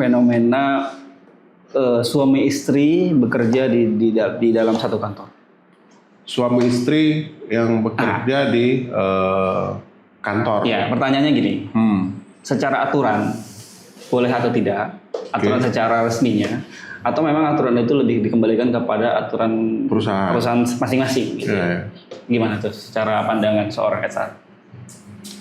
fenomena suami istri bekerja di dalam satu kantor? Suami istri yang bekerja di kantor. Ya, pertanyaannya gini. Secara aturan boleh atau tidak? Aturan secara resminya, atau memang aturan itu lebih dikembalikan kepada aturan perusahaan masing-masing gitu. Gimana tuh secara pandangan seorang HR?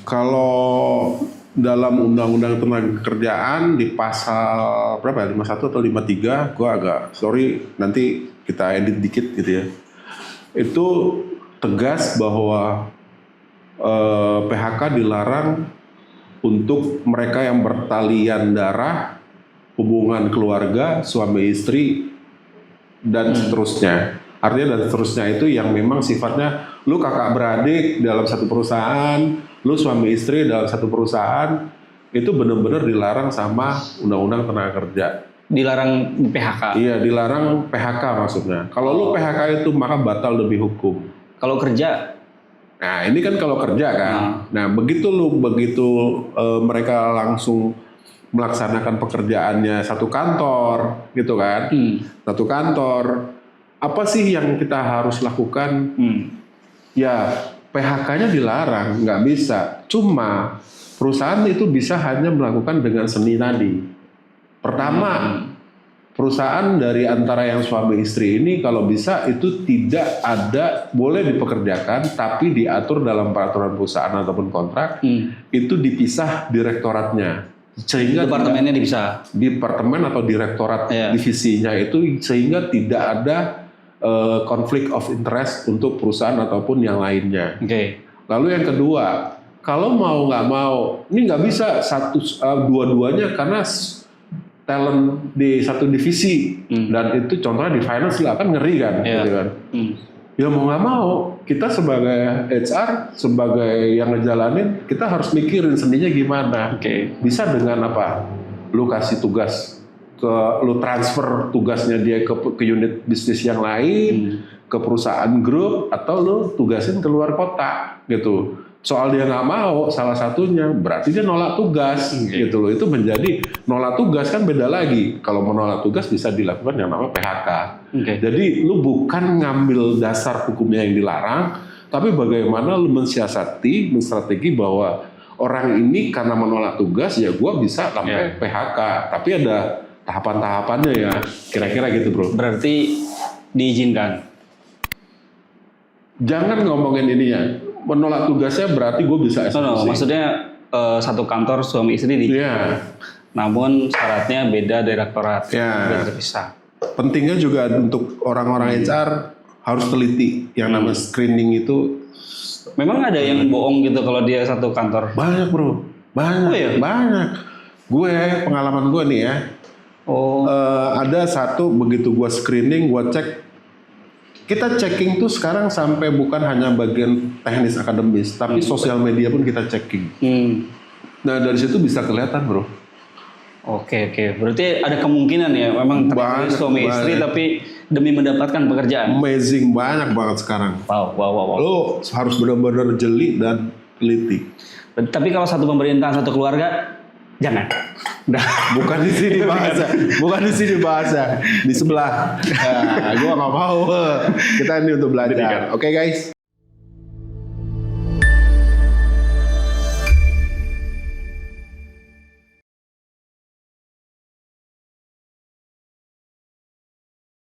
Kalau dalam Undang-Undang Tenaga Kerjaan di pasal berapa ya? 51 atau 53, gua agak sorry nanti kita edit dikit gitu ya. Itu tegas bahwa PHK dilarang untuk mereka yang bertalian darah, hubungan keluarga, suami istri, dan seterusnya. Artinya dan seterusnya itu yang memang sifatnya lu kakak beradik dalam satu perusahaan, lu suami istri dalam satu perusahaan, itu benar-benar dilarang sama Undang-Undang Tenaga Kerja. Dilarang PHK? Iya, dilarang PHK maksudnya. Kalau lu PHK itu maka batal demi hukum. Kalau kerja? Nah ini kan kalau kerja kan. Nah begitu mereka langsung melaksanakan pekerjaannya satu kantor gitu kan. Satu kantor. Apa sih yang kita harus lakukan? Ya PHK-nya dilarang, nggak bisa. Cuma perusahaan itu bisa hanya melakukan dengan seni tadi. Pertama, perusahaan dari antara yang suami istri ini kalau bisa itu tidak ada, boleh dipekerjakan tapi diatur dalam peraturan perusahaan ataupun kontrak, itu dipisah direktoratnya. Sehingga departemennya dipisah. Departemen atau direktorat divisinya itu sehingga tidak ada konflik of interest untuk perusahaan ataupun yang lainnya. Lalu yang kedua, kalau mau nggak mau, ini nggak bisa dua-duanya karena talent di satu divisi dan itu contohnya di finance lah kan ngeri kan, gitu kan. Ya mau nggak mau kita sebagai HR sebagai yang ngejalanin kita harus mikirin seninya gimana. Bisa dengan apa? Lu kasih tugas lu transfer tugasnya dia ke unit bisnis yang lain, ke perusahaan grup, atau lu tugasin keluar kota gitu. Soal dia nggak mau salah satunya berarti dia nolak tugas gitu loh. Itu menjadi nolak tugas kan beda lagi. Kalau menolak tugas bisa dilakukan yang namanya PHK. Jadi lu bukan ngambil dasar hukumnya yang dilarang, tapi bagaimana lu mensiasati, menstrategi bahwa orang ini karena menolak tugas ya gua bisa sampai PHK. Tapi ada tahapan-tahapannya ya, kira-kira gitu bro. Berarti diizinkan? Jangan ngomongin ininya. Menolak tugasnya berarti gue bisa eksekusi. Maksudnya satu kantor suami istri di. Namun syaratnya beda direktorat, beda terpisah. Pentingnya juga untuk orang-orang HR harus teliti. Yang namanya screening itu. Memang ada yang bohong gitu kalau dia satu kantor? Banyak bro, banyak, banyak. Gue pengalaman gue nih ya. Ada satu begitu gue screening, gue cek. Kita checking tuh sekarang sampai bukan hanya bagian teknis akademis, tapi sosial media pun kita checking. Nah dari situ bisa kelihatan bro. Oke. Berarti ada kemungkinan ya, memang terjadi suami istri tapi demi mendapatkan pekerjaan. Amazing, banyak banget sekarang. Wow. Lo harus benar-benar jeli dan teliti. Tapi kalau satu pemerintahan, satu keluarga, jangan. Bukan di sini bahasa, di sebelah. Gue nggak mau. Kita ini untuk belajar. Oke guys.